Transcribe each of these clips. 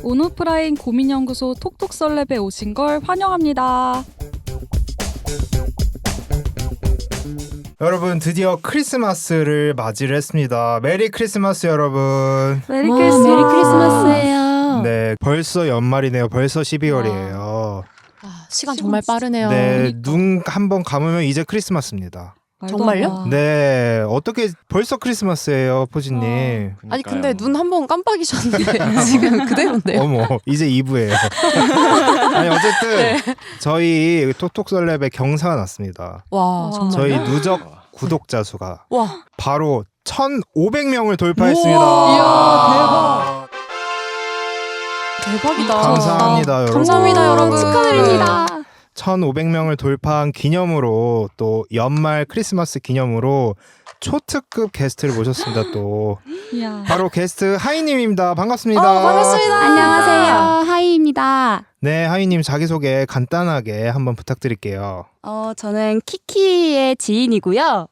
온오프라인 고민연구소 톡톡썰랩에 오신 걸 환영합니다. 여러분 드디어 크리스마스를 맞이를 했습니다. 메리 크리스마스 여러분. 메리 와, 크리스마스. 메리 크리스마스예요. 네, 벌써 연말이네요. 벌써 12월이에요. 시간 정말 빠르네요. 네, 눈 한번 감으면 이제 크리스마스입니다. 정말요? 네, 어떻게 벌써 크리스마스예요, 포지님. 아니 근데 눈 한 번 깜빡이셨는데 지금 그대로인데요. 어머, 이제 2부예요. 아니 어쨌든 저희 톡톡썰랩에 경사가 났습니다. 와 정말. 저희 누적 구독자 수가 와 바로 1,500명을 돌파했습니다. 이야, 대박이다. 감사합니다, 여러분. 감사합니다, 여러분. 축하드립니다. 1,500명을 돌파한 기념으로 또 연말 크리스마스 기념으로 초특급 게스트를 모셨습니다. 또 이야. 바로 게스트 하이님입니다. 반갑습니다. 반갑습니다. 안녕하세요. 하이입니다. 네, 하이님 자기소개 간단하게 한번 부탁드릴게요. 저는 키키의 지인이고요.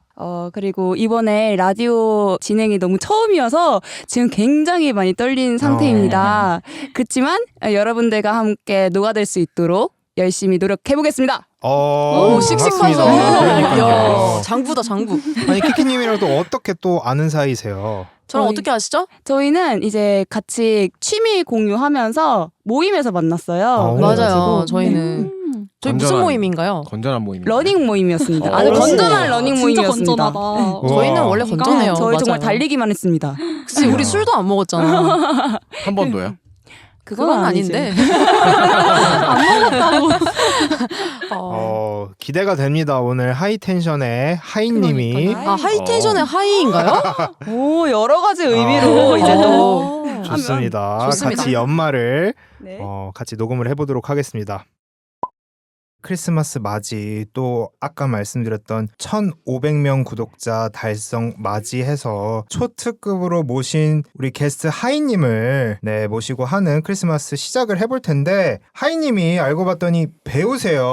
그리고 이번에 라디오 진행이 너무 처음이어서 지금 굉장히 많이 떨리는 상태입니다. 그렇지만 여러분들과 함께 녹아들 수 있도록 열심히 노력해보겠습니다. 오, 씩씩하죠. 그러니까요. 이야, 장부다 장부. 아니 키키님이랑 또 어떻게 또 아는 사이세요? 저랑 저희- 어떻게 아시죠? 저희는 이제 같이 취미 공유하면서 모임에서 만났어요. 오. 맞아요. 그래가지고 저희는 저희 무슨 건전한- 모임인가요? 건전한 모임. 러닝 모임이었습니다. 오. 아주 건전한 오. 러닝 진짜 모임이었습니다. 건전하다. 우와. 저희는 원래 건전해요. 저희 정말 맞아요. 달리기만 했습니다. 그치, 우리 술도 안 먹었잖아. 한 번도요? 그건 아니지. 아닌데. 기대가 됩니다. 오늘 하이텐션의 하이님이 그러니까요. 아 하이텐션의 하이인가요? 오, 여러 가지 의미로 이제 또 좋습니다. 좋습니다. 같이 연말을 네. 같이 녹음을 해보도록 하겠습니다. 크리스마스 맞이 또 아까 말씀드렸던 1,500명 구독자 달성 맞이해서 초특급으로 모신 우리 게스트 하이님을 모시고 하는 크리스마스 시작을 해볼 텐데 하이님이 알고 봤더니 배우세요.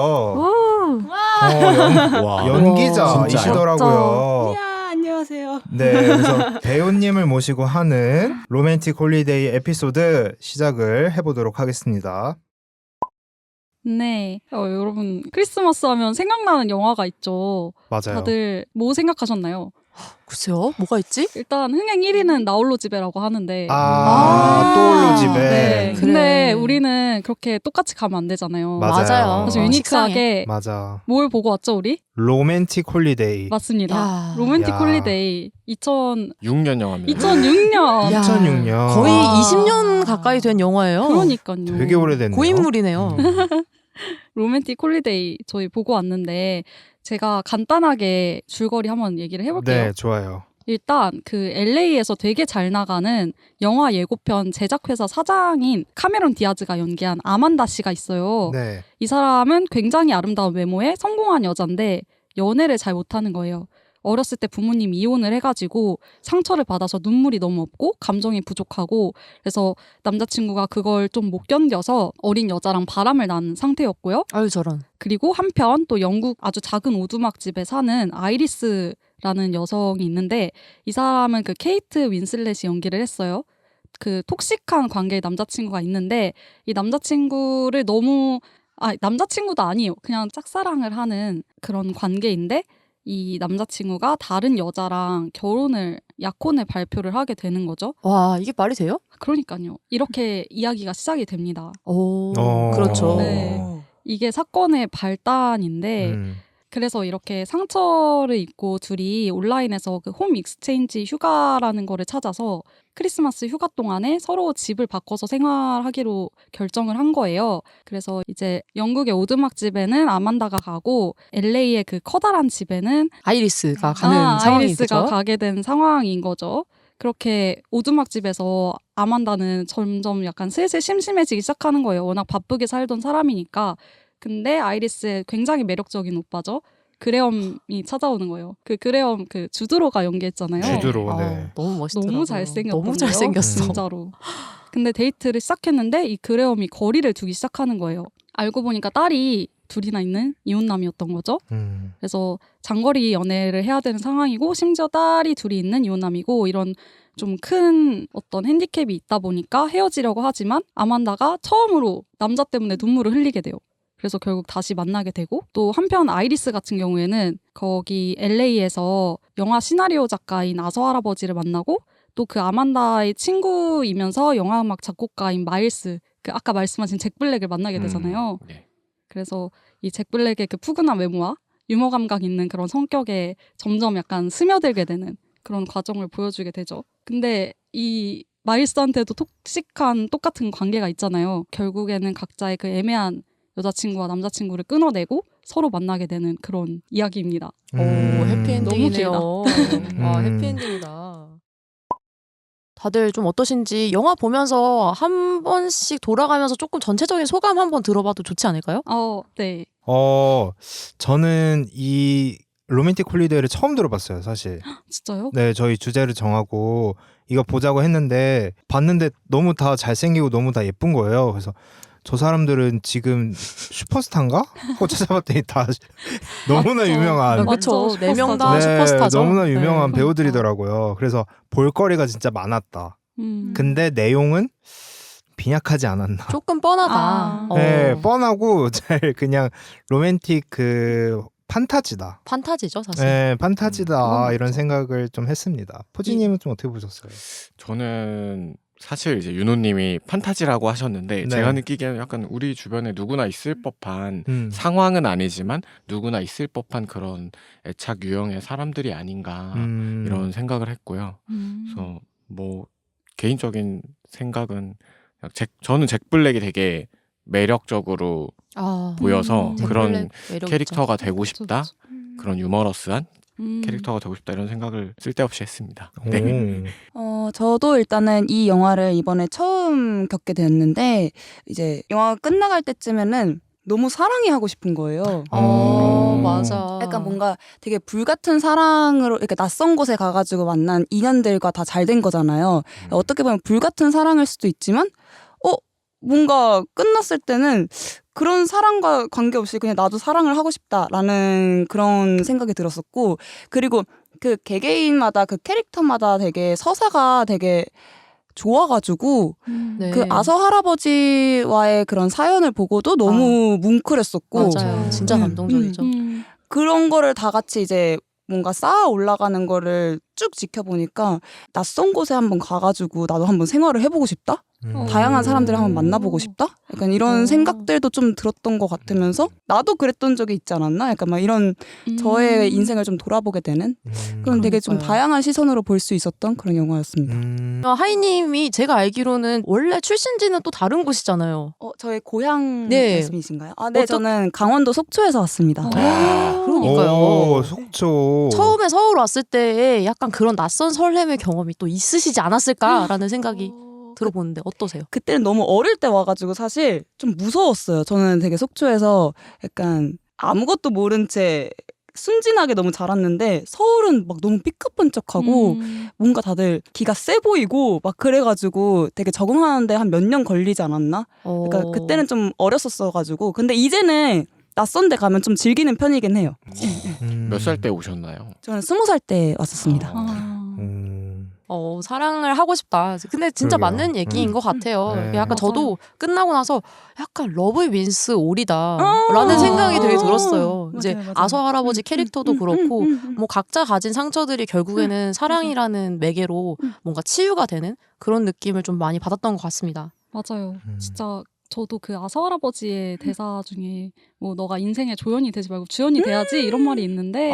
와. 연기자이시더라고요. 이야, 안녕하세요. 네, 그래서 배우님을 모시고 하는 로맨틱 홀리데이 에피소드 시작을 해보도록 하겠습니다. 네. 여러분 크리스마스 하면 생각나는 영화가 있죠. 맞아요. 다들 뭐 생각하셨나요? 글쎄요, 뭐가 있지? 일단 흥행 1위는 나홀로 집에라고 하는데 또올로 집에. 네. 그래. 근데 우리는 그렇게 똑같이 가면 안 되잖아요. 맞아요. 그래서 어, 유니크하게 맞아. 뭘 보고 왔죠 우리? 로맨틱 홀리데이. 맞습니다. 야. 로맨틱 야. 홀리데이 6년 영화입니다. 2006년. 야. 2006년. 거의 와. 20년 가까이 된 영화예요. 그러니까요. 되게 오래됐네요. 고인물이네요. 로맨틱 홀리데이 저희 보고 왔는데 제가 간단하게 줄거리 한번 얘기를 해볼게요. 네, 좋아요. 일단 그 LA에서 되게 잘 나가는 영화 예고편 제작회사 사장인 카메론 디아즈가 연기한 아만다 씨가 있어요. 네. 이 사람은 굉장히 아름다운 외모에 성공한 여잔데 연애를 잘 못하는 거예요. 어렸을 때 부모님 이혼을 해가지고 상처를 받아서 눈물이 너무 없고 감정이 부족하고 그래서 남자친구가 그걸 좀 못 견뎌서 어린 여자랑 바람을 난 상태였고요. 아유 저런. 그리고 한편 또 영국 아주 작은 오두막집에 사는 아이리스라는 여성이 있는데 이 사람은 그 케이트 윈슬렛이 연기를 했어요. 그 톡식한 관계의 남자친구가 있는데 이 남자친구를 너무 남자친구도 아니에요. 그냥 짝사랑을 하는 그런 관계인데 이 남자친구가 다른 여자랑 약혼을 발표를 하게 되는 거죠. 와 이게 말이 돼요? 그러니까요. 이렇게 이야기가 시작이 됩니다. 오 어. 그렇죠. 네. 이게 사건의 발단인데 그래서 이렇게 상처를 입고 둘이 온라인에서 그 홈 익스체인지 휴가라는 거를 찾아서 크리스마스 휴가 동안에 서로 집을 바꿔서 생활하기로 결정을 한 거예요. 그래서 이제 영국의 오두막집에는 아만다가 가고 LA의 그 커다란 집에는 아이리스가 가는 상황이 아이리스가 그죠? 가게 된 상황인 거죠. 그렇게 오두막집에서 아만다는 점점 약간 슬슬 심심해지기 시작하는 거예요. 워낙 바쁘게 살던 사람이니까. 근데 아이리스의 굉장히 매력적인 오빠죠. 그레엄이 찾아오는 거예요. 그 그레엄 그 주드로가 연기했잖아요. 주드로. 네. 너무 멋있더라고요. 너무 잘생겼던 너무 잘생겼어. 진짜로. 근데 데이트를 시작했는데 이 그레엄이 거리를 두기 시작하는 거예요. 알고 보니까 딸이 둘이나 있는 이혼남이었던 거죠. 음. 그래서 장거리 연애를 해야 되는 상황이고 심지어 딸이 둘이 있는 이혼남이고 이런 좀 큰 어떤 핸디캡이 있다 보니까 헤어지려고 하지만 아만다가 처음으로 남자 때문에 눈물을 흘리게 돼요. 그래서 결국 다시 만나게 되고 또 한편 아이리스 같은 경우에는 거기 LA에서 영화 시나리오 작가인 아서 할아버지를 만나고 또 그 아만다의 친구이면서 영화음악 작곡가인 마일스 그 아까 말씀하신 잭 블랙을 만나게 되잖아요. 네. 그래서 이 잭 블랙의 그 푸근한 외모와 유머 감각 있는 그런 성격에 점점 약간 스며들게 되는 그런 과정을 보여주게 되죠. 근데 이 마일스한테도 톡식한 똑같은 관계가 있잖아요. 결국에는 각자의 그 애매한 여자친구와 남자친구를 끊어내고 서로 만나게 되는 그런 이야기입니다. 오, 해피엔딩이네요. 너무 와, 음. 해피엔딩이다. 다들 좀 어떠신지 영화 보면서 한 번씩 돌아가면서 조금 전체적인 소감 한번 들어봐도 좋지 않을까요? 네. 저는 이 로맨틱 홀리데이를 처음 들어봤어요, 사실. 진짜요? 네, 저희 주제를 정하고 이거 보자고 했는데 봤는데 너무 다 잘생기고 너무 다 예쁜 거예요. 그래서 저 사람들은 지금 슈퍼스타인가? 하고 찾아봤더니 다 너무나 맞죠. 유명한 그렇죠. 완전 네 명 다 슈퍼스타죠. 슈퍼스타죠. 너무나 유명한 네. 배우들이더라고요. 그래서 볼거리가 진짜 많았다. 근데 내용은 빈약하지 않았나. 조금 뻔하다. 아. 네, 뻔하고 잘 그냥 로맨틱 그 판타지다. 판타지죠, 사실. 네, 그건 판타지다 맞죠. 이런 생각을 좀 했습니다. 포지님은 좀 어떻게 보셨어요? 저는 사실 이제 윤호님이 판타지라고 하셨는데 네. 제가 느끼기에는 약간 우리 주변에 누구나 있을 법한 상황은 아니지만 누구나 있을 법한 그런 애착 유형의 사람들이 아닌가 이런 생각을 했고요. 그래서 뭐 개인적인 생각은 그냥 저는 잭 블랙이 되게 매력적으로 아, 보여서 잭 그런 블랙 매력 캐릭터가 있죠. 되고 싶다. 그런 유머러스한 캐릭터가 되고 싶다 이런 생각을 쓸데없이 했습니다. 네. 저도 일단은 이 영화를 이번에 처음 겪게 됐는데 이제 영화가 끝나갈 때쯤에는 너무 사랑이 하고 싶은 거예요. 맞아. 약간 뭔가 되게 불같은 사랑으로 이렇게 낯선 곳에 가가지고 만난 인연들과 다 잘 된 거잖아요. 어떻게 보면 불같은 사랑일 수도 있지만 뭔가 끝났을 때는 그런 사랑과 관계없이 그냥 나도 사랑을 하고 싶다라는 그런 생각이 들었었고 그리고 그 개개인마다 그 캐릭터마다 되게 서사가 되게 좋아가지고 네. 그 아서 할아버지와의 그런 사연을 보고도 너무 뭉클했었고 맞아요. 진짜 감동적이죠. 그런 거를 다 같이 이제 뭔가 쌓아 올라가는 거를 쭉 지켜보니까 낯선 곳에 한번 가가지고 나도 한번 생활을 해보고 싶다? 다양한 사람들을 한번 만나보고 싶다? 약간 이런 생각들도 좀 들었던 것 같으면서 나도 그랬던 적이 있지 않았나? 약간 막 이런 저의 인생을 좀 돌아보게 되는 그런 되게 좀 그러니까요. 다양한 시선으로 볼 수 있었던 그런 영화였습니다. 하이님이 제가 알기로는 원래 출신지는 또 다른 곳이잖아요. 저의 고향 네. 말씀이신가요? 네, 저는 강원도 속초에서 왔습니다. 그러니까요. 오, 속초. 처음에 서울 왔을 때 약간 그런 낯선 설렘의 경험이 또 있으시지 않았을까라는 생각이 들어보는데 어떠세요? 그때는 너무 어릴 때 와가지고 사실 좀 무서웠어요. 저는 되게 속초에서 약간 아무것도 모른 채 순진하게 너무 자랐는데 서울은 막 너무 삐까뻔쩍하고 뭔가 다들 기가 세 보이고 막 그래가지고 되게 적응하는데 한 몇 년 걸리지 않았나? 그러니까 그때는 좀 어렸었어가지고 근데 이제는 낯선 데 가면 좀 즐기는 편이긴 해요. 몇 살 때 오셨나요? 저는 20살 때 왔었습니다. 사랑을 하고 싶다. 근데 진짜 그러게요. 맞는 얘기인 것 같아요. 네. 약간 저도 끝나고 나서 약간 러브 윈스 올이다 아. 라는 생각이 되게 들었어요. 맞아요, 이제 맞아요. 아서 할아버지 캐릭터도 그렇고 뭐 각자 가진 상처들이 결국에는 맞아요. 사랑이라는 매개로 뭔가 치유가 되는 그런 느낌을 좀 많이 받았던 것 같습니다. 맞아요. 진짜 저도 그 아서 할아버지의 대사 중에 뭐 너가 인생의 조연이 되지 말고 주연이 돼야지 이런 말이 있는데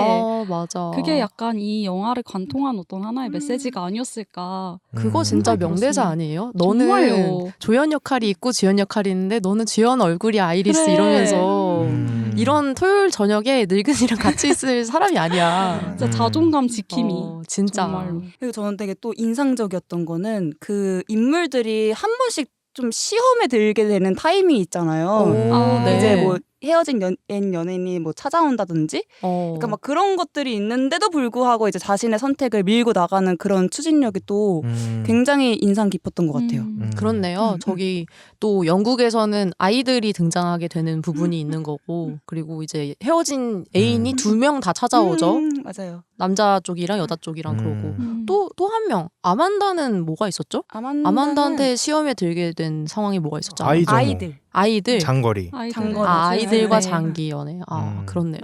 맞아. 그게 약간 이 영화를 관통한 어떤 하나의 메시지가 아니었을까. 그거 진짜 생각이 명대사 들었습니다. 아니에요? 너는 정말요. 조연 역할이 있고 주연 역할이 있는데 너는 주연 얼굴이 아이리스 그래. 이러면서 이런 토요일 저녁에 늙은이랑 같이 있을 사람이 아니야. 진짜 자존감 지킴이. 진짜. 정말로. 그리고 저는 되게 또 인상적이었던 거는 그 인물들이 한 번씩 좀 시험에 들게 되는 타이밍이 있잖아요. 네. 이제 뭐 헤어진 연인이 뭐 찾아온다든지 그러니까 막 그런 것들이 있는데도 불구하고 이제 자신의 선택을 밀고 나가는 그런 추진력이 또 굉장히 인상 깊었던 것 같아요. 그렇네요. 저기 또 영국에서는 아이들이 등장하게 되는 부분이 있는 거고 그리고 이제 헤어진 애인이 2명 다 찾아오죠. 맞아요. 남자 쪽이랑 여자 쪽이랑 그러고 또 한 명 아만다는 뭐가 있었죠? 아만다한테 시험에 들게 된 상황이 뭐가 있었죠? 아이들 장거리. 아이들과 네. 장기 연애. 그렇네요.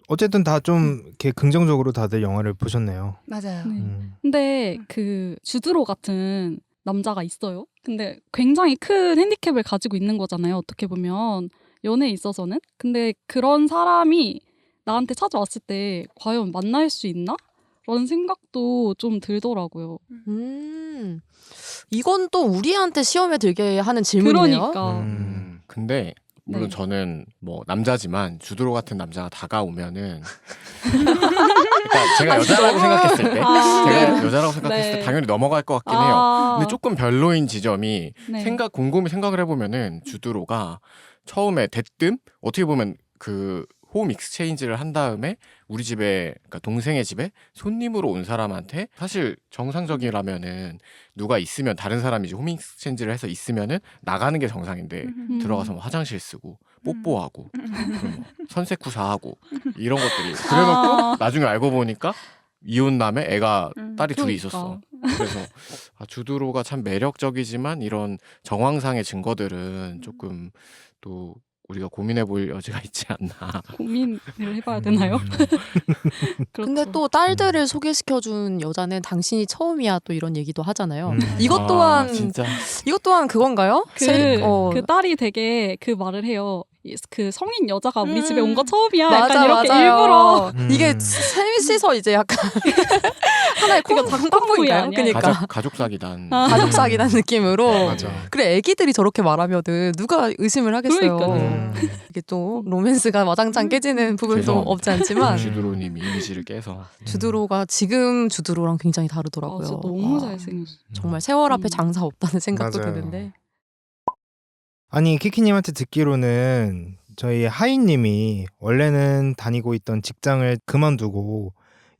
어쨌든 다 좀 이렇게 긍정적으로 다들 영화를 보셨네요. 맞아요. 네. 근데 그 주드로 같은 남자가 있어요. 근데 굉장히 큰 핸디캡을 가지고 있는 거잖아요. 어떻게 보면 연애에 있어서는. 근데 그런 사람이 나한테 찾아왔을 때 과연 만날 수 있나? 라는 생각도 좀 들더라고요. 이건 또 우리한테 시험에 들게 하는 질문이네요. 그러니까. 근데 물론 네. 저는 뭐 남자지만 주드로 같은 남자가 다가오면은 그러니까 제가 여자라고 생각했을 때 제가 여자라고 생각했을 때 네. 당연히 넘어갈 것 같긴 해요. 근데 조금 별로인 지점이 네. 곰곰이 생각을 해보면은 주드로가 처음에 대뜸 어떻게 보면 그 홈 익스체인지를 한 다음에 우리 집에 그러니까 동생의 집에 손님으로 온 사람한테 사실 정상적이라면은 누가 있으면 다른 사람이 이제 홈 익스체인지를 해서 있으면은 나가는 게 정상인데 들어가서 뭐 화장실 쓰고 뽀뽀하고 그리고 뭐 선세쿠사하고 이런 것들이 그래놓고 나중에 알고 보니까 이혼남에 딸이 둘이 있었어. 그래서 주드로가 참 매력적이지만 이런 정황상의 증거들은 조금 또 우리가 고민해 볼 여지가 있지 않나. 고민을 해봐야 되나요? 근데 그렇죠. 또 딸들을 소개시켜준 여자는 당신이 처음이야 또 이런 얘기도 하잖아요. 이것 또한 진짜 이것 또한 그건가요? 그 딸이 되게 그 말을 해요. 그 성인 여자가 우리 집에 온 거 처음이야. 약간 이렇게 맞아요. 일부러 이게 셋이서 이제 약간 하나의 콤보인가요? 아니야? 그러니까 가족 사기단. 가족 사기단 느낌으로. 맞아. 그래 애기들이 저렇게 말하면은 누가 의심을 하겠어요. 그러니까요. 이게 또 로맨스가 와장창 깨지는 부분도 죄송합니다. 없지 않지만 주드로님이 이미지를 깨서. 주드로가 지금 주드로랑 굉장히 아, 다르더라고요. 진짜 너무 와, 잘생겼어. 정말 세월 앞에 장사 없다는 생각도 맞아요. 드는데. 아니 키키님한테 듣기로는 저희 하이님이 원래는 다니고 있던 직장을 그만두고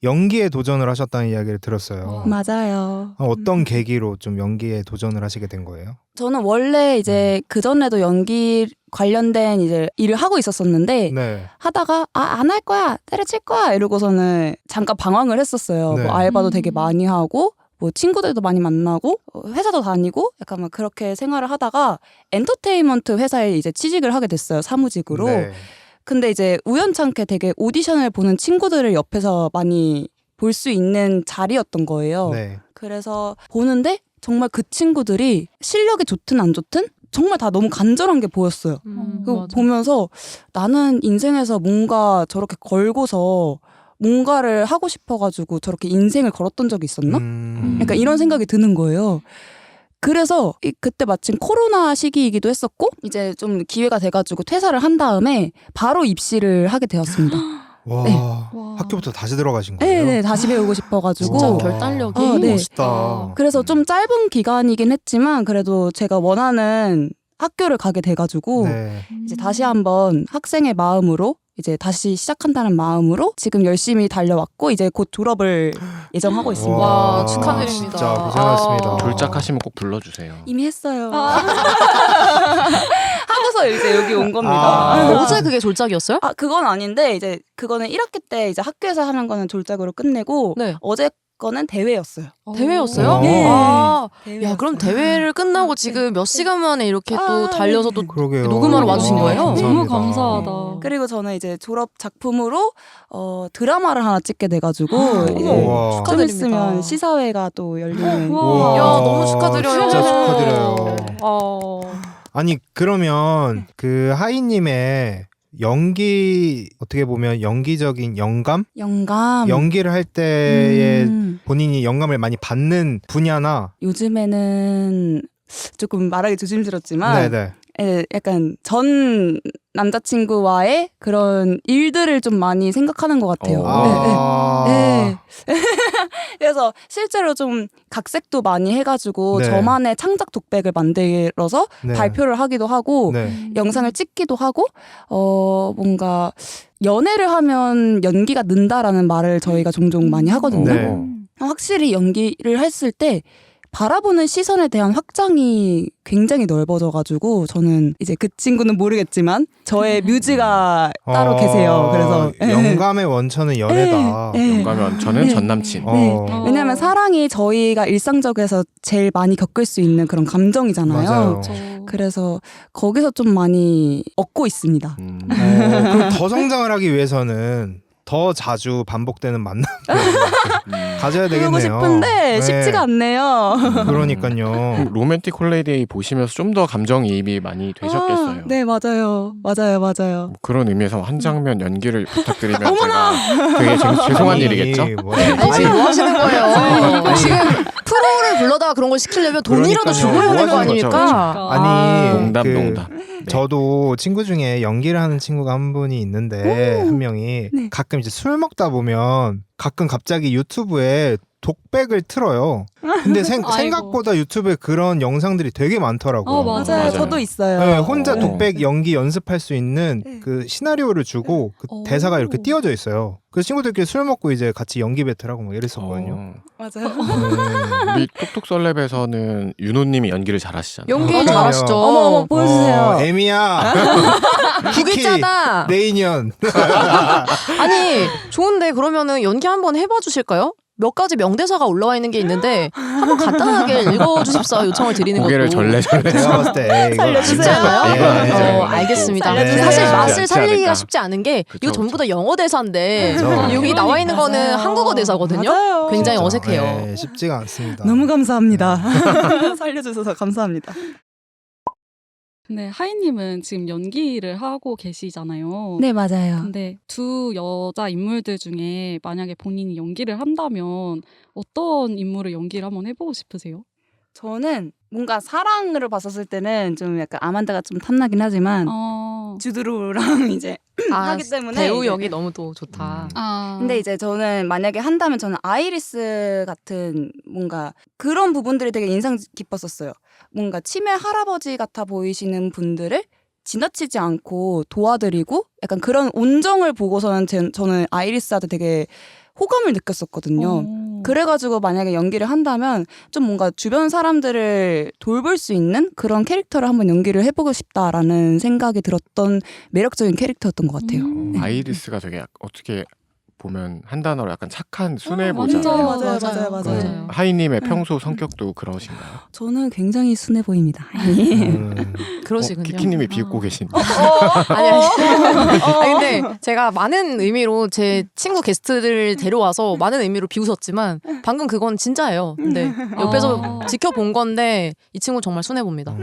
연기에 도전을 하셨다는 이야기를 들었어요. 맞아요. 어떤 계기로 좀 연기에 도전을 하시게 된 거예요? 저는 원래 이제 그 전에도 연기 관련된 이제 일을 하고 있었었는데 네. 하다가 안 할 거야 때려칠 거야 이러고서는 잠깐 방황을 했었어요. 네. 뭐 알바도 되게 많이 하고 뭐 친구들도 많이 만나고 회사도 다니고 약간 막 그렇게 생활을 하다가 엔터테인먼트 회사에 이제 취직을 하게 됐어요. 사무직으로. 네. 근데 이제 우연찮게 되게 오디션을 보는 친구들을 옆에서 많이 볼 수 있는 자리였던 거예요. 네. 그래서 보는데 정말 그 친구들이 실력이 좋든 안 좋든 정말 다 너무 간절한 게 보였어요. 그거 보면서 나는 인생에서 뭔가 저렇게 걸고서 뭔가를 하고 싶어가지고 저렇게 인생을 걸었던 적이 있었나? 약간 이런 생각이 드는 거예요. 그래서 그때 마침 코로나 시기이기도 했었고 이제 좀 기회가 돼가지고 퇴사를 한 다음에 바로 입시를 하게 되었습니다. 와, 네. 학교부터 다시 들어가신 거예요? 네, 다시 배우고 싶어가지고. 진짜 와. 결단력이 네. 멋있다. 그래서 좀 짧은 기간이긴 했지만 그래도 제가 원하는 학교를 가게 돼가지고 네. 이제 다시 한번 학생의 마음으로 이제 다시 시작한다는 마음으로 지금 열심히 달려왔고 이제 곧 졸업을 예정하고 있습니다. 와, 축하드립니다. 진짜 고생하셨습니다. 졸작하시면 꼭 불러주세요. 이미 했어요. 하고서 이제 여기 온 겁니다. 어제 그게 졸작이었어요? 그건 아닌데 이제 그거는 1학기 때 이제 학교에서 하는 거는 졸작으로 끝내고 네. 어제 거는 대회였어요. 대회였어요? 네. 아, 대회였어요. 야 그럼 대회를 끝나고 지금 몇 시간 만에 이렇게 또 달려서 또 그러게요. 녹음하러 와주신 거예요? 너무 감사합니다. 감사하다. 그리고 저는 이제 졸업 작품으로 드라마를 하나 찍게 돼가지고 이제 우와. 좀 축하드립니다. 있으면 시사회가 또 열리는. 우와. 야 너무 축하드려요. 진짜 축하드려요. 아니 그러면 그 하이님의 연기 어떻게 보면 연기적인 영감? 영감. 연기를 할 때에 본인이 영감을 많이 받는 분야나 요즘에는 조금 말하기 조심스럽지만 네네. 약간 전 남자친구와의 그런 일들을 좀 많이 생각하는 것 같아요. 네, 네. 네. 그래서 실제로 좀 각색도 많이 해가지고 네. 저만의 창작 독백을 만들어서 네. 발표를 하기도 하고 네. 영상을 찍기도 하고 뭔가 연애를 하면 연기가 는다라는 말을 저희가 종종 많이 하거든요. 네. 확실히 연기를 했을 때 바라보는 시선에 대한 확장이 굉장히 넓어져가지고 저는 이제 그 친구는 모르겠지만 저의 뮤즈가 따로 계세요. 그래서 영감의 원천은 연애다. 영감의 저는 네. 전남친. 네. 왜냐하면 사랑이 저희가 일상적에서 제일 많이 겪을 수 있는 그런 감정이잖아요. 맞아요. 그래서 거기서 좀 많이 얻고 있습니다. 그럼 더 성장을 하기 위해서는 더 자주 반복되는 만남을 가져야 되겠네요. 그러고 싶은데 네. 쉽지가 않네요. 그러니까요. 로맨틱 홀리데이 보시면서 좀 더 감정이입이 많이 되셨겠어요. 네, 맞아요. 맞아요. 뭐 그런 의미에서 한 장면 연기를 부탁드리면 제가 되게 죄송한 아니, 일이겠죠? 뭐. 아니 지금 뭐 하시는 거예요? 지금 프로를 불러다가 그런 걸 시키려면 돈이라도 그러니까요. 주고 해야 되는 거 뭐 아닙니까? 아니 농담. 네. 저도 친구 중에 연기를 하는 친구가 한 분이 있는데 한 명이 네. 가끔 이제 술 먹다 보면 가끔 갑자기 유튜브에 독백을 틀어요. 근데 생각보다 유튜브에 그런 영상들이 되게 많더라고요. 맞아요. 맞아요. 저도 있어요. 네, 혼자 네. 독백 연기 연습할 수 있는 네. 그 시나리오를 주고 그 오. 대사가 이렇게 띄워져 있어요. 그래서 친구들끼리 술 먹고 이제 같이 연기 배틀하고 막 이랬었거든요. 맞아요. 우리 톡톡 썰랩에서는 윤호님이 연기를 잘하시잖아요. 연기 어, 잘하시죠. 어머 보여주세요. 에미야. 두 글자다. 내 인연. 아니 좋은데 그러면은 연기 한번 해봐 주실까요? 몇 가지 명대사가 올라와 있는 게 있는데 한번 간단하게 읽어주십사 요청을 드리는 고개를 것도 절레절레. 제가 봤을 때 이거 살려주세요. 쉽지 않아요? 네. 알겠습니다. 살려주세요. 사실 네. 맛을 쉽지 살리기가 않을까. 쉽지 않은 게 그쵸, 이거 전부 그쵸. 다 영어 대사인데 그쵸. 여기 나와 있는 거는 맞아요. 한국어 대사거든요. 맞아요. 굉장히 진짜, 어색해요. 네, 쉽지가 않습니다. 너무 감사합니다. 살려주셔서 감사합니다. 근데 하이님은 지금 연기를 하고 계시잖아요. 네, 맞아요. 근데 두 여자 인물들 중에 만약에 본인이 연기를 한다면 어떤 인물을 연기를 한번 해보고 싶으세요? 저는 뭔가 사랑으로 봤었을 때는 좀 약간 아만다가 좀 탐나긴 하지만 주드로랑 이제 하기 때문에 배우 이제- 역이 너무 또 좋다. 근데 이제 저는 만약에 한다면 저는 아이리스 같은 뭔가 그런 부분들이 되게 인상 깊었었어요. 뭔가 치매 할아버지 같아 보이시는 분들을 지나치지 않고 도와드리고 약간 그런 온정을 보고서는 저는 아이리스한테 되게 호감을 느꼈었거든요. 그래가지고 만약에 연기를 한다면 좀 뭔가 주변 사람들을 돌볼 수 있는 그런 캐릭터를 한번 연기를 해보고 싶다라는 생각이 들었던 매력적인 캐릭터였던 것 같아요. 아이리스가 되게 어떻게 보면 한 단어로 약간 착한 순애보자. 맞아요. 하이님의 평소 성격도 그러신가요? 저는 굉장히 순해 보입니다. 그러시군요. 키키님이 비웃고 계신데. 아니. 아니 근데 제가 많은 의미로 제 친구 게스트를 데려와서 많은 의미로 비웃었지만 방금 그건 진짜예요. 근데 옆에서 지켜본 건데 이 친구 정말 순해 봅니다.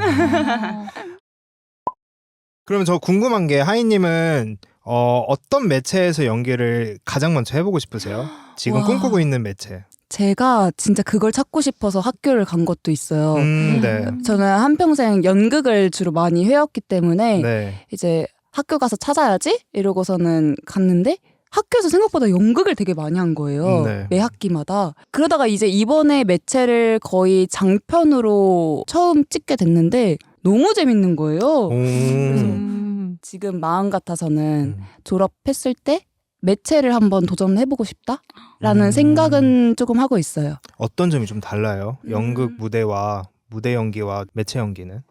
그럼 저 궁금한 게 하이님은 어떤 매체에서 연기를 가장 먼저 해보고 싶으세요? 지금 와. 꿈꾸고 있는 매체. 제가 진짜 그걸 찾고 싶어서 학교를 간 것도 있어요. 네. 저는 한평생 연극을 주로 많이 해왔기 때문에 네. 이제 학교 가서 찾아야지 이러고서는 갔는데 학교에서 생각보다 연극을 되게 많이 한 거예요. 네. 매 학기마다. 그러다가 이제 이번에 매체를 거의 장편으로 처음 찍게 됐는데 너무 재밌는 거예요. 지금 마음 같아서는 졸업했을 때 매체를 한번 도전해보고 싶다라는 생각은 조금 하고 있어요. 어떤 점이 좀 달라요? 연극 무대와 무대 연기와 매체 연기는?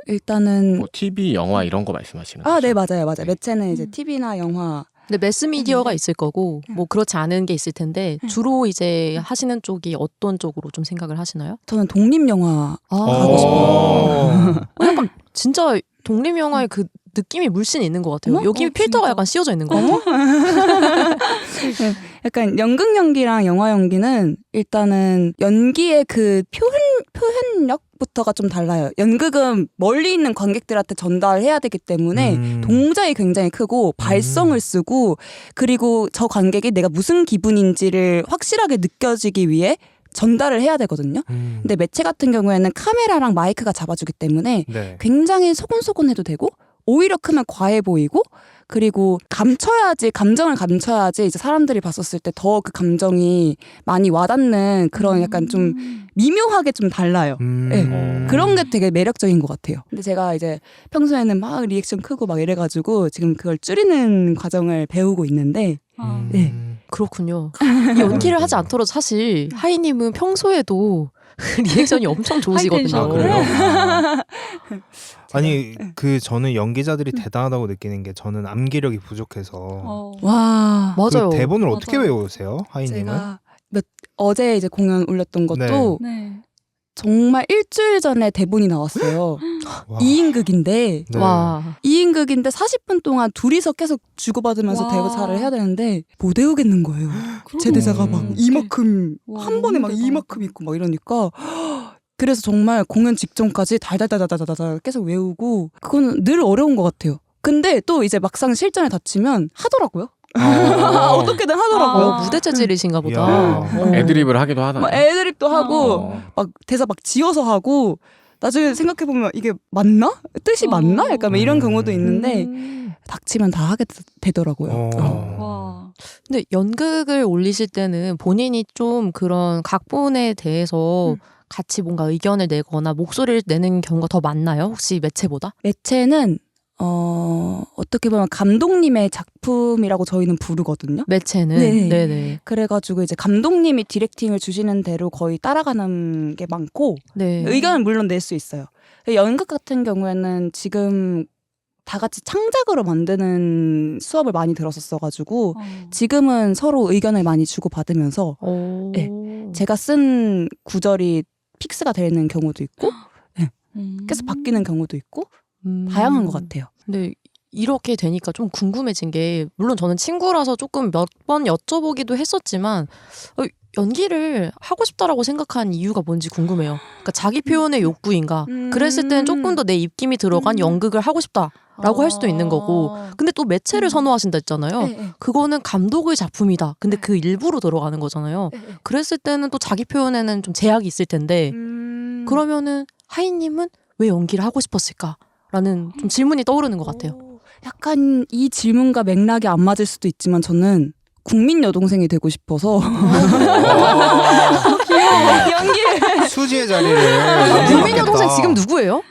일단은 뭐 TV, 영화 이런 거 말씀하시는 거죠? 네, 맞아요. 네. 매체는 이제 TV나 영화. 근데 매스미디어가 있을 거고 뭐 그렇지 않은 게 있을 텐데 주로 이제 하시는 쪽이 어떤 쪽으로 좀 생각을 하시나요? 저는 독립영화 가고 싶어요. 약간 진짜 독립 영화의 그 느낌이 물씬 있는 것 같아요. 어머? 여기 필터가 진짜. 약간 씌워져 있는 거 같아요. 약간 연극 연기랑 영화 연기는 일단은 연기의 그 표현력부터가 좀 달라요. 연극은 멀리 있는 관객들한테 전달해야 되기 때문에 동작이 굉장히 크고 발성을 쓰고 그리고 저 관객이 내가 무슨 기분인지를 확실하게 느껴지기 위해 전달을 해야 되거든요. 근데 매체 같은 경우에는 카메라랑 마이크가 잡아주기 때문에 네. 굉장히 소곤소곤해도 되고 오히려 크면 과해 보이고 그리고 감정을 감춰야지 이제 사람들이 봤었을 때 더 그 감정이 많이 와닿는 그런 약간 좀 미묘하게 좀 달라요. 네. 그런 게 되게 매력적인 것 같아요. 근데 제가 이제 평소에는 막 리액션 크고 막 이래가지고 지금 그걸 줄이는 과정을 배우고 있는데 네. 그렇군요. 이 연기를 하지 않더라도 사실 하이님은 평소에도 리액션이 엄청 좋으시거든요. 아, 그래요? 아니 네. 저는 연기자들이 대단하다고 느끼는 게 저는 암기력이 부족해서 와 맞아요. 그 대본을 어떻게 맞아요. 외우세요, 하이님은? 제가 어제 이제 공연 올렸던 것도 네. 정말 일주일 전에 대본이 나왔어요. 와. 2인극인데 네. 와. 2인극인데 40분 동안 둘이서 계속 주고받으면서 와. 대사를 해야 되는데 못 외우겠는 거예요. 제 대사가 막 이만큼 와, 한 번에 막 너무 이만큼 있고 막 이러니까 그래서 정말 공연 직전까지 달달달달달달 계속 외우고 그거는 늘 어려운 것 같아요. 근데 또 이제 막상 실전에 다치면 하더라고요. 어떻게든 하더라고요. 무대 재질이신가 보다. 이야. 애드립을 하기도 하나요? 막 애드립도 하고 어. 막 대사 막 지어서 하고 나중에 생각해 보면 이게 맞나? 뜻이 맞나? 약간 막 이런 경우도 있는데 닥치면 다 하게 되더라고요. 와. 근데 연극을 올리실 때는 본인이 좀 그런 각본에 대해서 같이 뭔가 의견을 내거나 목소리를 내는 경우가 더 많나요? 혹시 매체보다? 매체는 어떻게 보면 감독님의 작품이라고 저희는 부르거든요. 매체는? 네. 네네. 그래가지고 이제 감독님이 디렉팅을 주시는 대로 거의 따라가는 게 많고 네. 의견은 물론 낼 수 있어요. 연극 같은 경우에는 지금 다 같이 창작으로 만드는 수업을 많이 들었었어가지고 지금은 서로 의견을 많이 주고받으면서 오. 네. 제가 쓴 구절이 픽스가 되는 경우도 있고 계속 바뀌는 경우도 있고 다양한 것 같아요. 근데 이렇게 되니까 좀 궁금해진 게 물론 저는 친구라서 조금 몇 번 여쭤보기도 했었지만 연기를 하고 싶다라고 생각한 이유가 뭔지 궁금해요. 그러니까 자기 표현의 욕구인가? 그랬을 때는 조금 더 내 입김이 들어간 연극을 하고 싶다라고 할 수도 있는 거고 근데 또 매체를 선호하신다 했잖아요. 네. 그거는 감독의 작품이다. 근데 그 일부로 들어가는 거잖아요. 그랬을 때는 또 자기 표현에는 좀 제약이 있을 텐데 그러면은 하이님은 왜 연기를 하고 싶었을까? 라는 좀 질문이 떠오르는 것 같아요. 약간 이 질문과 맥락이 안 맞을 수도 있지만 저는 국민 여동생이 되고 싶어서 연기를 수지의 자리를 국민 여동생 지금 누구예요?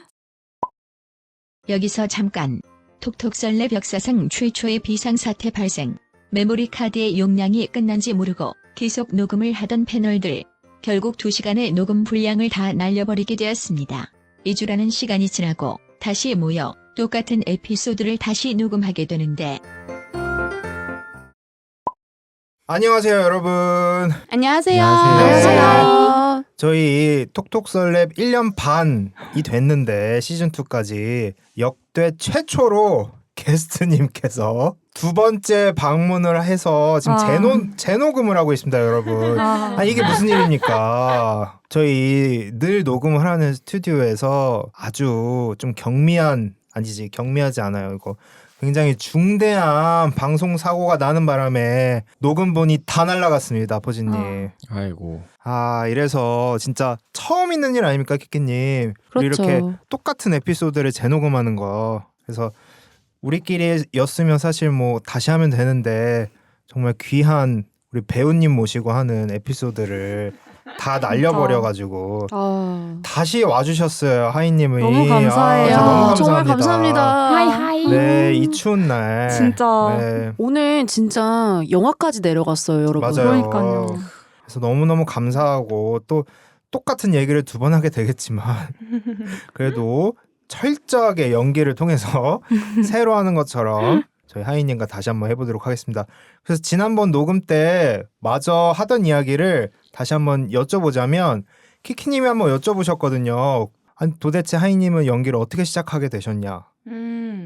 여기서 잠깐. 톡톡썰랩 역사상 최초의 비상사태 발생. 메모리 카드의 용량이 끝난지 모르고 계속 녹음을 하던 패널들. 결국 2시간의 녹음 분량을 다 날려버리게 되었습니다. 2주라는 시간이 지나고 다시 모여 똑같은 에피소드를 다시 녹음하게 되는데 안녕하세요, 여러분. 안녕하세요. 안녕하세요. 저희 톡톡설랩 1년 반이 됐는데 시즌2까지 역대 최초로 게스트님께서 두 번째 방문을 해서 지금 재녹음을 하고 있습니다, 여러분. 이게 무슨 일입니까? 저희 늘 녹음을 하는 스튜디오에서 아주 좀 경미하지 않아요. 이거 굉장히 중대한 방송 사고가 나는 바람에 녹음본이 다 날라갔습니다, 포지님. 아이고. 이래서 진짜 처음 있는 일 아닙니까, 키키님? 그렇죠. 이렇게 똑같은 에피소드를 재녹음하는 거. 그래서 우리끼리였으면 사실 뭐 다시 하면 되는데 정말 귀한 우리 배우님 모시고 하는 에피소드를 다 날려버려가지고 다시 와주셨어요, 하이님이. 너무 감사해요. 진짜 너무 정말 감사합니다. 감사합니다. 네, 이 추운 날. 진짜. 네, 오늘 진짜 영화까지 내려갔어요, 여러분. 맞아요. 그러니까요. 그래서 너무너무 감사하고 또 똑같은 얘기를 두 번 하게 되겠지만 그래도 철저하게 연기를 통해서 새로 하는 것처럼 저희 하이님과 다시 한번 해보도록 하겠습니다. 그래서 지난번 녹음 때 마저 하던 이야기를 다시 한번 여쭤보자면 키키님이 한번 여쭤보셨거든요. 아니, 도대체 하이님은 연기를 어떻게 시작하게 되셨냐?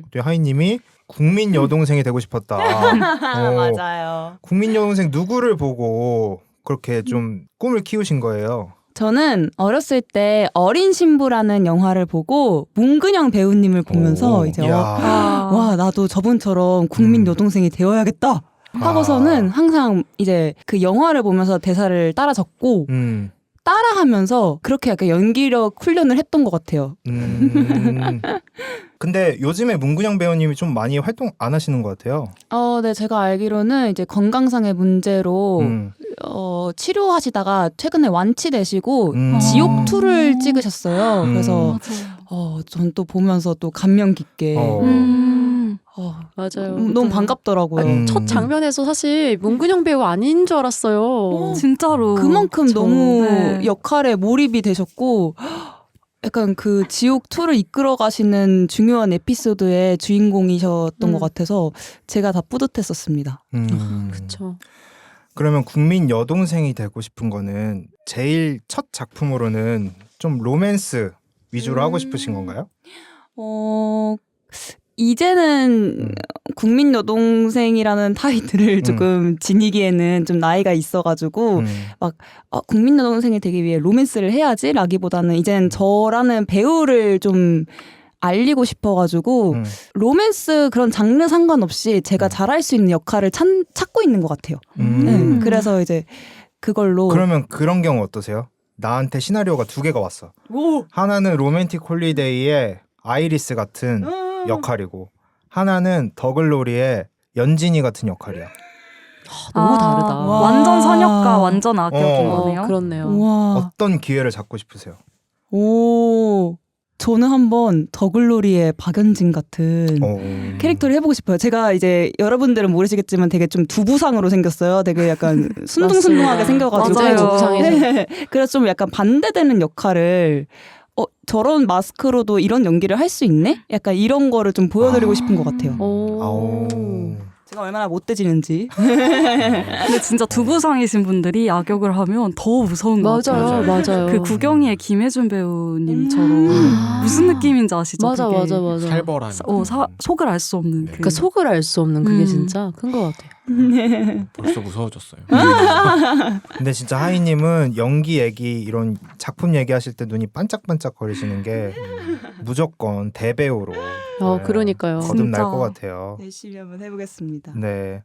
그때 하이님이 국민 여동생이 되고 싶었다. 맞아요. 국민 여동생 누구를 보고 그렇게 좀 꿈을 키우신 거예요? 저는 어렸을 때 어린 신부라는 영화를 보고 문근영 배우님을 보면서 오, 이제 이야. 와 나도 저분처럼 국민 여동생이 되어야겠다 하고서는 항상 이제 그 영화를 보면서 대사를 따라 적고 따라하면서 그렇게 약간 연기력 훈련을 했던 것 같아요. 근데 요즘에 문근영 배우님이 좀 많이 활동 안 하시는 것 같아요. 네, 제가 알기로는 이제 건강상의 문제로 치료하시다가 최근에 완치되시고 지옥2를 찍으셨어요. 그래서 전 또 보면서 또 감명 깊게 맞아요. 너무 반갑더라고요. 첫 장면에서 사실 문근영 배우 아닌 줄 알았어요. 진짜로 그만큼 너무 네. 역할에 몰입이 되셨고 약간 그 지옥2를 이끌어 가시는 중요한 에피소드의 주인공이셨던 것 같아서 제가 다 뿌듯했었습니다. 그렇죠. 그러면 국민 여동생이 되고 싶은 거는 제일 첫 작품으로는 좀 로맨스 위주로 하고 싶으신 건가요? 이제는 국민 여동생이라는 타이틀을 조금 지니기에는 좀 나이가 있어가지고 국민 여동생이 되기 위해 로맨스를 해야지라기보다는 이제는 저라는 배우를 좀 알리고 싶어가지고 로맨스 그런 장르 상관없이 제가 잘할 수 있는 역할을 찾고 있는 것 같아요. 네, 그래서 이제 그걸로 그러면 그런 경우 어떠세요? 나한테 시나리오가 2개가 왔어. 하나는 로맨틱 홀리데이의 아이리스 같은 역할이고 하나는 더글로리의 연진이 같은 역할이야. 너무 다르다. 완전 선역과 완전 악역인 어. 거네요. 그렇네요. 와, 어떤 기회를 잡고 싶으세요? 저는 한번 더글로리의 박연진 같은 캐릭터를 해보고 싶어요. 제가 이제 여러분들은 모르시겠지만 되게 좀 두부상으로 생겼어요. 되게 약간 순둥순둥하게 생겨가지고 맞아요. 두부상이죠. 네. 그래서 좀 약간 반대되는 역할을 저런 마스크로도 이런 연기를 할 수 있네? 약간 이런 거를 좀 보여드리고 싶은 것 같아요. 제가 얼마나 못돼지는지. 근데 진짜 두부상이신 분들이 악역을 하면 더 무서운 것 같아요. 맞아요. 그 구경이의 김혜준 배우님처럼 무슨 느낌인지 아시죠? 맞아, 그게? 맞아, 맞아. 살벌한. 속을 알 수 없는. 네. 그러니까 속을 알 수 없는 그게 진짜 큰 것 같아요. 벌써 무서워졌어요. 근데 진짜 하이님은 연기 얘기 이런 작품 얘기하실 때 눈이 반짝반짝 거리시는 게 무조건 대배우로 그러니까요. 거듭날 진짜. 것 같아요. 열심히 한번 해보겠습니다. 네.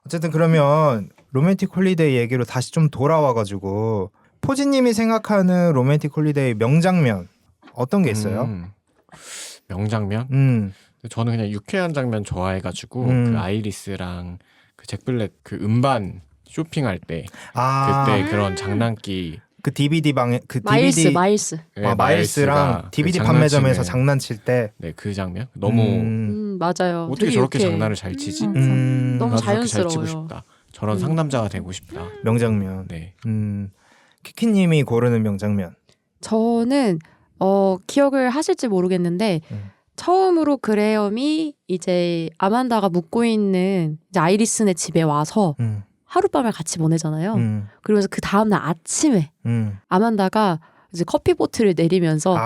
어쨌든 그러면 로맨틱 홀리데이 얘기로 다시 좀 돌아와가지고 포지님이 생각하는 로맨틱 홀리데이 명장면 어떤 게 있어요? 명장면? 저는 그냥 유쾌한 장면 좋아해가지고 그 아이리스랑 그 잭블랙 그 음반 쇼핑할 때 그때 그런 장난기 그 DVD 방에 그 DVD 마일스. 네, 마일스랑 DVD 그 판매점에서 장난치는- 장난칠 때 네, 그 장면 너무 맞아요. 어떻게 되게 저렇게 유쾌해. 장난을 잘 치지? 너무 나도 저렇게 잘 치고 자연스러워요. 싶다. 저런 상남자가 되고 싶다. 명장면. 네. 키키님이 고르는 명장면. 저는 기억을 하실지 모르겠는데 처음으로 그레엄이 이제 아만다가 묵고 있는 이제 아이리스네 집에 와서 하룻밤을 같이 보내잖아요. 그러면서 그 다음날 아침에 아만다가 이제 커피 보트를 내리면서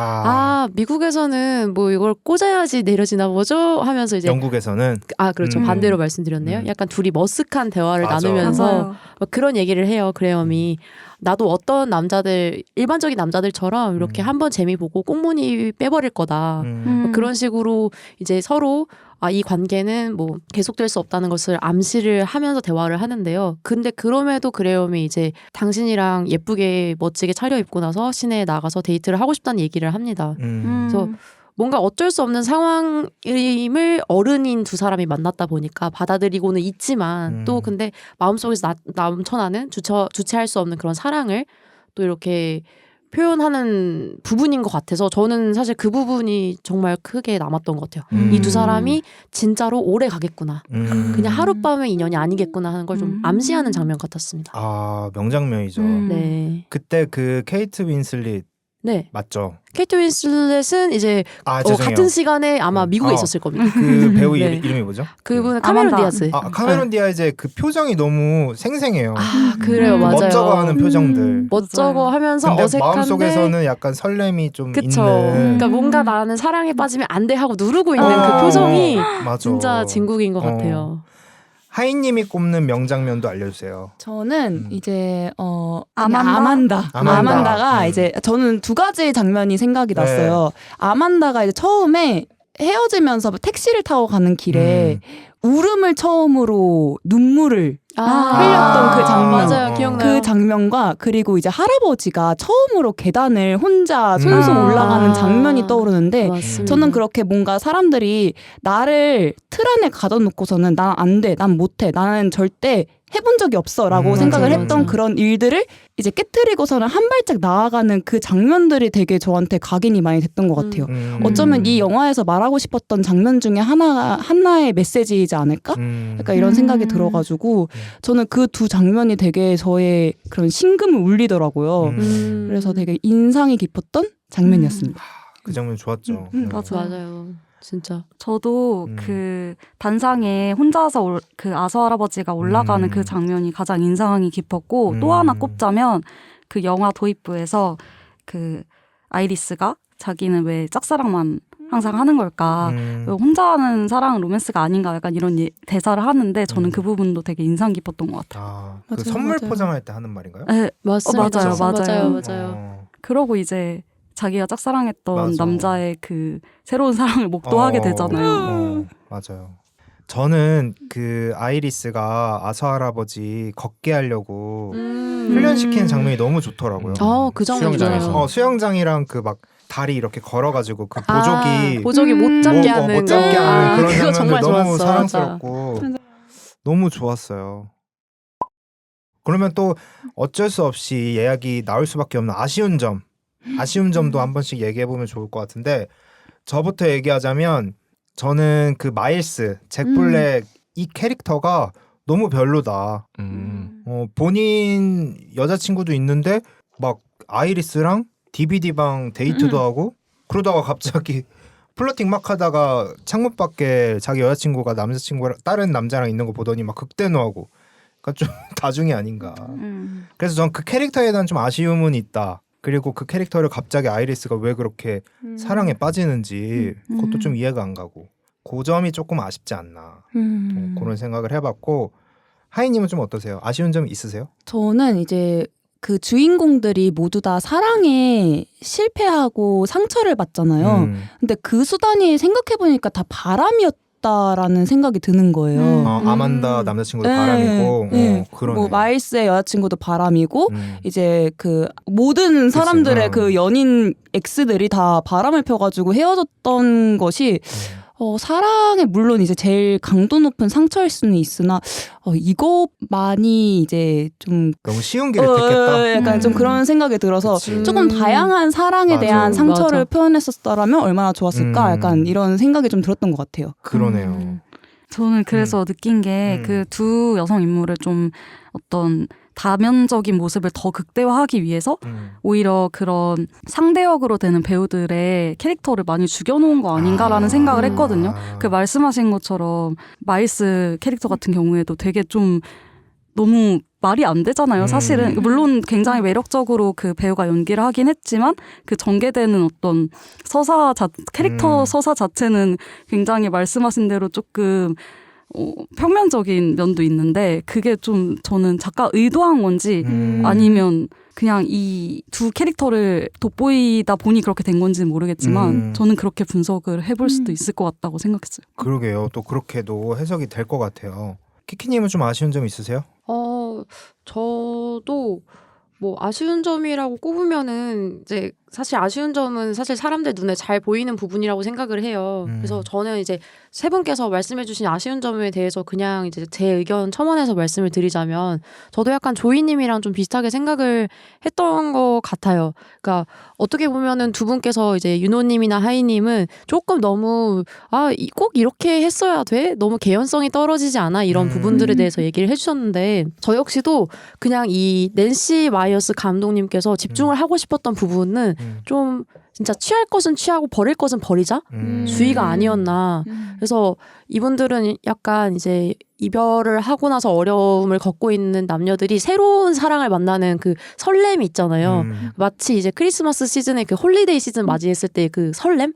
미국에서는 뭐 이걸 꽂아야지 내려지나 뭐죠 하면서 이제 영국에서는 그렇죠. 반대로 말씀드렸네요. 약간 둘이 머쓱한 대화를 맞아. 나누면서 맞아요. 막 그런 얘기를 해요. 그레엄이 나도 어떤 남자들 일반적인 남자들처럼 이렇게 한번 재미 보고 꽁무니 빼버릴 거다. 막 그런 식으로 이제 서로 이 관계는 뭐 계속될 수 없다는 것을 암시를 하면서 대화를 하는데요. 근데 그럼에도 그레엄이 이제 당신이랑 예쁘게 멋지게 차려입고 나서 시내에 나가서 데이트를 하고 싶다는 얘기를 합니다. 그래서 뭔가 어쩔 수 없는 상황임을 어른인 두 사람이 만났다 보니까 받아들이고는 있지만 또 근데 마음속에서 넘쳐나는 주체할 수 없는 그런 사랑을 또 이렇게 표현하는 부분인 것 같아서 저는 사실 그 부분이 정말 크게 남았던 것 같아요. 이 두 사람이 진짜로 오래 가겠구나. 그냥 하룻밤의 인연이 아니겠구나 하는 걸 좀 암시하는 장면 같았습니다. 명장면이죠. 네. 그때 그 케이트 윈슬릿 네. 맞죠? 케이트 윈슬렛은 이제 죄송해요. 같은 시간에 아마 미국에 있었을 겁니다. 그 배우 네. 이름이 뭐죠? 그분은 카메론 아만다. 디아스. 카메론 디아즈의 그 표정이 너무 생생해요. 그래요, 맞아요. 멋쩍어하는 표정들. 멋쩍어 하면서 근데 어색한데 마음속에서는 약간 설렘이 좀 그쵸. 있는. 그러니까 뭔가 나는 사랑에 빠지면 안 돼 하고 누르고 있는 어, 그 표정이 맞아. 진짜 진국인 것 같아요. 하이님이 꼽는 명장면도 알려주세요. 저는 이제 아만다? 아만다가 이제 저는 두 가지 장면이 생각이 났어요. 아만다가 이제 처음에 헤어지면서 택시를 타고 가는 길에 울음을 처음으로 눈물을 흘렸던 그 장면. 맞아요. 기억나요. 그 장면과 그리고 이제 할아버지가 처음으로 계단을 혼자 손수 올라가는 장면이 떠오르는데 맞습니다. 저는 그렇게 뭔가 사람들이 나를 틀 안에 가둬놓고서는 난 안 돼, 난 못해, 나는 절대 해본 적이 없어라고 생각을 맞아, 했던 맞아. 그런 일들을 이제 깨트리고서는 한 발짝 나아가는 그 장면들이 되게 저한테 각인이 많이 됐던 것 같아요. 어쩌면 이 영화에서 말하고 싶었던 장면 중에 하나의 메시지이지 않을까? 약간 이런 생각이 들어가지고 저는 그 두 장면이 되게 저의 그런 심금을 울리더라고요. 그래서 되게 인상이 깊었던 장면이었습니다. 그 장면 좋았죠. 맞아요. 진짜. 저도 그 단상에 혼자서 그 아서 할아버지가 올라가는 그 장면이 가장 인상이 깊었고 또 하나 꼽자면 그 영화 도입부에서 그 아이리스가 자기는 왜 짝사랑만 항상 하는 걸까? 왜 혼자 하는 사랑은 로맨스가 아닌가? 약간 이런 대사를 하는데 저는 그 부분도 되게 인상 깊었던 것 같아요. 그 맞아요, 선물 맞아요. 포장할 때 하는 말인가요? 네, 맞습니다. 맞아요. 맞아요. 그러고 이제 자기가 짝사랑했던 맞아. 남자의 그 새로운 사랑을 목도하게 되잖아요. 맞아요. 저는 그 아이리스가 아서 할아버지 걷게 하려고 훈련시키는 장면이 너무 좋더라고요. 그 장면 수영장에서. 좋아요. 수영장이랑 그 막 다리 이렇게 걸어가지고 그 보조기 보조기 못 잡게 하는 못 잡게 하는 그런 그거 장면들 정말 너무 좋았어. 사랑스럽고 너무 좋았어요. 그러면 또 어쩔 수 없이 예약이 나올 수밖에 없는 아쉬운 점도 한 번씩 얘기해 보면 좋을 것 같은데 저부터 얘기하자면 저는 그 마일스 잭 블랙 이 캐릭터가 너무 별로다. 본인 여자친구도 있는데 막 아이리스랑 DVD방 데이트도 하고 그러다가 갑자기 플러팅 막 하다가 창문 밖에 자기 여자친구가 남자친구랑 다른 남자랑 있는 거 보더니 막 극대노하고 그러니까 좀 다중이 아닌가. 그래서 전 그 캐릭터에 대한 좀 아쉬움은 있다. 그리고 그 캐릭터를 갑자기 아이리스가 왜 그렇게 사랑에 빠지는지 그것도 좀 이해가 안 가고 그 점이 조금 아쉽지 않나 그런 생각을 해봤고 하이님은 좀 어떠세요? 아쉬운 점 있으세요? 저는 이제 그 주인공들이 모두 다 사랑에 실패하고 상처를 받잖아요. 근데 그 수단이 생각해보니까 다 바람이었다라는 생각이 드는 거예요. 아만다 남자친구도 네, 바람이고 네. 그러네. 뭐 마일스의 여자친구도 바람이고 이제 그 모든 사람들의 그 연인 X들이 다 바람을 펴가지고 헤어졌던 것이 사랑에 물론 이제 제일 강도 높은 상처일 수는 있으나 이것만이 이제 좀 너무 쉬운 길을 택했다. 약간 좀 그런 생각이 들어서 그치. 조금 다양한 사랑에 맞아. 대한 상처를 맞아. 표현했었더라면 얼마나 좋았을까 약간 이런 생각이 좀 들었던 것 같아요. 그러네요. 저는 그래서 느낀 게 그 두 여성 인물을 좀 어떤 다면적인 모습을 더 극대화하기 위해서 오히려 그런 상대역으로 되는 배우들의 캐릭터를 많이 죽여놓은 거 아닌가라는 생각을 했거든요. 그 말씀하신 것처럼 마일스 캐릭터 같은 경우에도 되게 좀 너무 말이 안 되잖아요. 사실은 물론 굉장히 매력적으로 그 배우가 연기를 하긴 했지만 그 전개되는 어떤 캐릭터 서사 자체는 굉장히 말씀하신 대로 조금 평면적인 면도 있는데 그게 좀 저는 작가 의도한 건지 아니면 그냥 이 두 캐릭터를 돋보이다 보니 그렇게 된 건지는 모르겠지만 저는 그렇게 분석을 해볼 수도 있을 것 같다고 생각했어요. 그러게요. 또 그렇게도 해석이 될 것 같아요. 키키님은 좀 아쉬운 점 있으세요? 저도 뭐 아쉬운 점이라고 꼽으면은 이제 사실 아쉬운 점은 사실 사람들 눈에 잘 보이는 부분이라고 생각을 해요. 그래서 저는 이제 세 분께서 말씀해주신 아쉬운 점에 대해서 그냥 이제 제 의견 첨언해서 말씀을 드리자면 저도 약간 조이님이랑 좀 비슷하게 생각을 했던 것 같아요. 그러니까 어떻게 보면은 두 분께서 이제 윤호님이나 하이님은 조금 너무 꼭 이렇게 했어야 돼? 너무 개연성이 떨어지지 않아? 이런 부분들에 대해서 얘기를 해주셨는데 저 역시도 그냥 이 낸시 마이어스 감독님께서 집중을 하고 싶었던 부분은 좀 진짜 취할 것은 취하고 버릴 것은 버리자 주의가 아니었나. 그래서 이분들은 약간 이제 이별을 하고 나서 어려움을 겪고 있는 남녀들이 새로운 사랑을 만나는 그 설렘이 있잖아요. 마치 이제 크리스마스 시즌에 그 홀리데이 시즌 맞이했을 때 그 설렘?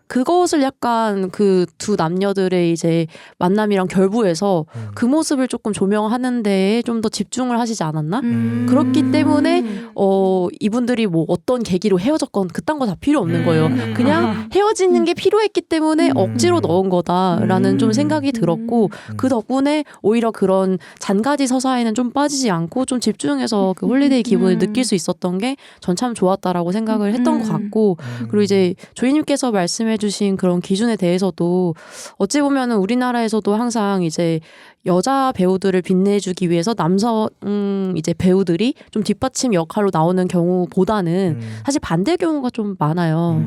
그것을 약간 그 두 남녀들의 이제 만남이랑 결부해서 그 모습을 조금 조명하는 데에 좀 더 집중을 하시지 않았나? 그렇기 때문에 이분들이 뭐 어떤 계기로 헤어졌건 그딴 거 다 필요 없는 거예요. 그냥 헤어지는 게 필요했기 때문에 억지로 넣은 거다라는 좀 생각이 들었고 그 덕분에 오히려 그런 잔가지 서사에는 좀 빠지지 않고 좀 집중해서 그 홀리데이 기분을 느낄 수 있었던 게 전 참 좋았다라고 생각을 했던 것 같고 그리고 이제 조이님께서 말씀해주신 그런 기준에 대해서도 어찌 보면은 우리나라에서도 항상 이제 여자 배우들을 빛내주기 위해서 남성 이제 배우들이 좀 뒷받침 역할로 나오는 경우보다는 사실 반대 경우가 좀 많아요.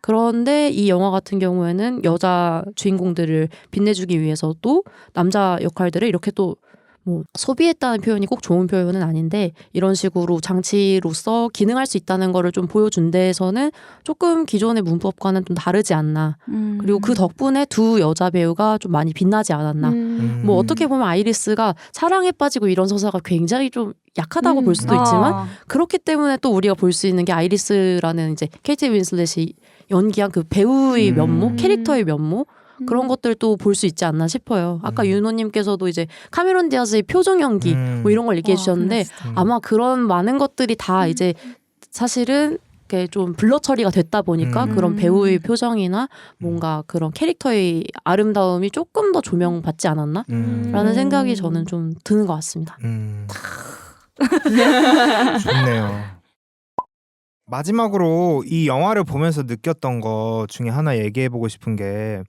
그런데 이 영화 같은 경우에는 여자 주인공들을 빛내주기 위해서도 남자 역할들을 이렇게 또 뭐 소비했다는 표현이 꼭 좋은 표현은 아닌데 이런 식으로 장치로서 기능할 수 있다는 거를 좀 보여준 데에서는 조금 기존의 문법과는 좀 다르지 않나. 그리고 그 덕분에 두 여자 배우가 좀 많이 빛나지 않았나. 뭐 어떻게 보면 아이리스가 사랑에 빠지고 이런 서사가 굉장히 좀 약하다고 볼 수도 있지만 그렇기 때문에 또 우리가 볼 수 있는 게 아이리스라는 이제 케이트 윈슬렛이 연기한 그 배우의 면모, 캐릭터의 면모 그런 것들도 볼 수 있지 않나 싶어요. 아까 윤호님께서도 이제 카메론 디아즈의 표정 연기 뭐 이런 걸 얘기해 주셨는데 아마 그런 많은 것들이 다 이제 사실은 이렇게 좀 블러 처리가 됐다 보니까 그런 배우의 표정이나 뭔가 그런 캐릭터의 아름다움이 조금 더 조명받지 않았나? 라는 생각이 저는 좀 드는 것 같습니다. 좋네요. 마지막으로 이 영화를 보면서 느꼈던 것 중에 하나 얘기해보고 싶은 게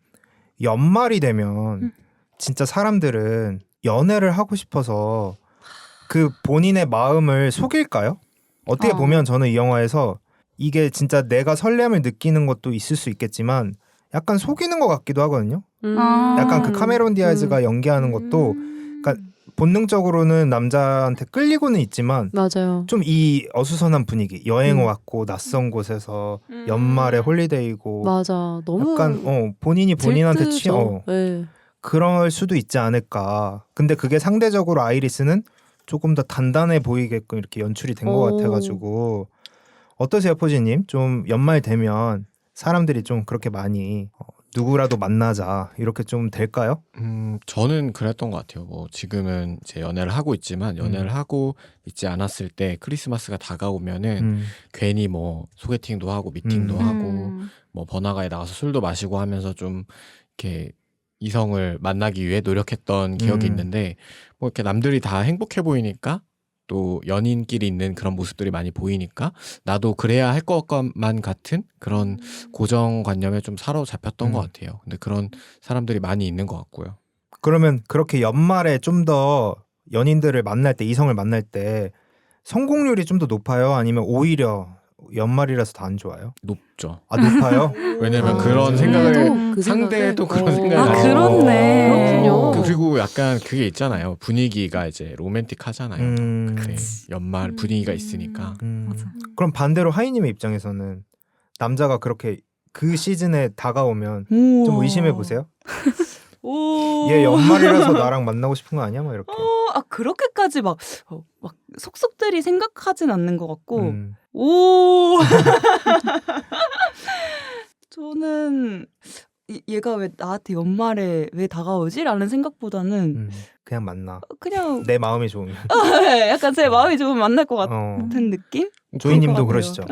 연말이 되면 진짜 사람들은 연애를 하고 싶어서 그 본인의 마음을 속일까요? 어떻게 보면 저는 이 영화에서 이게 진짜 내가 설렘을 느끼는 것도 있을 수 있겠지만 약간 속이는 것 같기도 하거든요. 약간 그 카메론 디아즈가 연기하는 것도 그러니까 본능적으로는 남자한테 끌리고는 있지만 맞아요. 좀 이 어수선한 분위기 여행 왔고 낯선 곳에서 연말에 홀리데이고 맞아. 너무 약간 본인이 본인한테 네. 그럴 수도 있지 않을까. 근데 그게 상대적으로 아이리스는 조금 더 단단해 보이게끔 이렇게 연출이 된 것 같아가지고 어떠세요, 포지님? 좀 연말 되면 사람들이 좀 그렇게 많이 누구라도 만나자 이렇게 좀 될까요? 저는 그랬던 것 같아요. 뭐 지금은 이제 연애를 하고 있지만 연애를 하고 있지 않았을 때 크리스마스가 다가오면은 괜히 뭐 소개팅도 하고 미팅도 하고 뭐 번화가에 나가서 술도 마시고 하면서 좀 이렇게 이성을 만나기 위해 노력했던 기억이 있는데 뭐 이렇게 남들이 다 행복해 보이니까 또 연인끼리 있는 그런 모습들이 많이 보이니까 나도 그래야 할 것만 같은 그런 고정관념에 좀 사로잡혔던 것 같아요. 근데 그런 사람들이 많이 있는 것 같고요. 그러면 그렇게 연말에 좀 더 연인들을 만날 때 이성을 만날 때 성공률이 좀 더 높아요? 아니면 오히려 연말이라서 더 안 좋아요? 높죠. 아 높아요? 왜냐면 그런 생각을 상대도 그런 생각을 하죠. 그렇네. 그렇군요. 그리고 약간 그게 있잖아요. 분위기가 이제 로맨틱하잖아요. 그때 연말 분위기가 있으니까. 그럼 반대로 하이님의 입장에서는 남자가 그렇게 그 시즌에 다가오면 우와. 좀 의심해 보세요. 오. 얘 연말이라서 나랑 만나고 싶은 거 아니야? 막 이렇게. 그렇게까지 막 속속들이 생각하진 않는 것 같고. 음. 오. 저는 얘가 왜 나한테 연말에 왜 다가오지? 라는 생각보다는 그냥 만나. 그냥 내 마음이 좋으면. 약간 제 마음이 좀 만날 것 같은 느낌? 조이님도 그럴 것 그러시죠?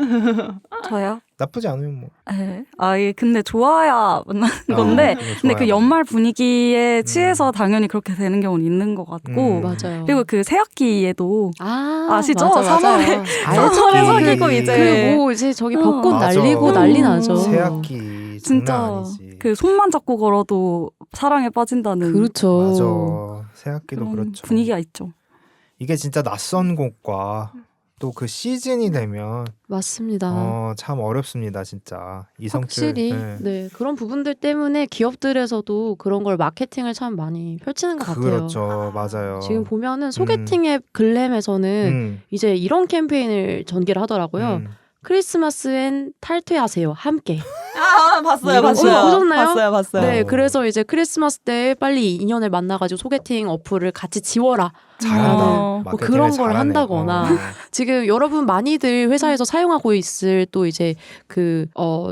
저요? 나쁘지 않으면 뭐. 네. 예, 근데 좋아야 만나는 건데, 근데 그 연말 분위기에 취해서 당연히 그렇게 되는 경우는 있는 것 같고, 맞아요. 그리고 그 새학기에도 아시죠? 맞아, 맞아. 3월에 사귀고 이제 그뭐 이제 저기 벚꽃 맞아. 날리고 난리 나죠. 새학기 진짜 장난 아니지. 그 손만 잡고 걸어도 사랑에 빠진다는 그렇죠. 맞아. 새학기도 그런 그렇죠. 분위기가 있죠. 이게 진짜 낯선 곳과 또 그 시즌이 되면 맞습니다. 참 어렵습니다, 진짜. 이성줄. 확실히 네. 네 그런 부분들 때문에 기업들에서도 그런 걸 마케팅을 참 많이 펼치는 것 같아요. 그렇죠, 맞아요. 지금 보면은 소개팅 앱 글램에서는 이제 이런 캠페인을 전개를 하더라고요. 크리스마스엔 탈퇴하세요 함께. 봤어요, 이런 식으로. 보셨나요? 봤어요. 네, 그래서 이제 크리스마스 때 빨리 인연을 만나가지고 소개팅 어플을 같이 지워라. 잘한다. 뭐 마케팅을 그런 걸 잘하네. 한다거나. 지금 여러분 많이들 회사에서 사용하고 있을 또 이제 그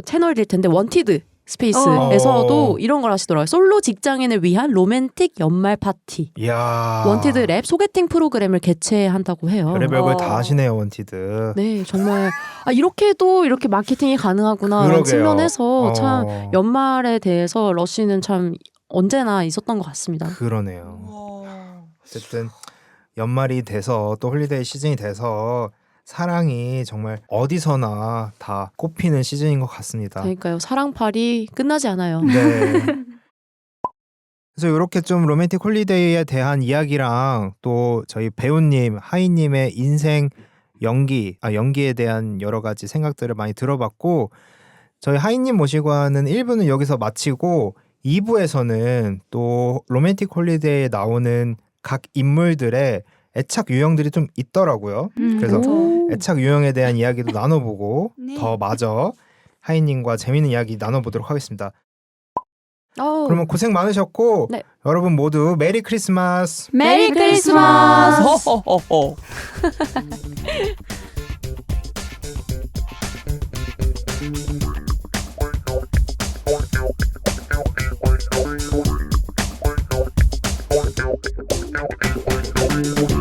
채널일 텐데 원티드 스페이스에서도 이런 걸 하시더라고요. 솔로 직장인을 위한 로맨틱 연말 파티. 이야. 원티드 랩 소개팅 프로그램을 개최한다고 해요. 별의별 걸 다 하시네요, 원티드. 네, 정말 이렇게도 이렇게 마케팅이 가능하구나라는 그러게요. 측면에서 참 연말에 대해서 러쉬는 참 언제나 있었던 것 같습니다. 그러네요. 어쨌든 연말이 돼서 또 홀리데이 시즌이 돼서 사랑이 정말 어디서나 다 꽃피는 시즌인 것 같습니다. 그러니까요. 사랑팔이 끝나지 않아요. 네. 그래서 이렇게 좀 로맨틱 홀리데이에 대한 이야기랑 또 저희 배우님, 하이님의 인생 연기에 대한 여러 가지 생각들을 많이 들어봤고, 저희 하이님 모시고 하는 1부는 여기서 마치고 2부에서는 또 로맨틱 홀리데이에 나오는 각 인물들의 애착 유형들이 좀 있더라고요. 그래서 애착 유형에 대한 이야기도 나눠보고 더 마저 하이님과 재미있는 이야기 나눠보도록 하겠습니다. 그러면 고생 많으셨고 네. 여러분 모두 메리 크리스마스. 메리 크리스마스. 호호호호. Wow.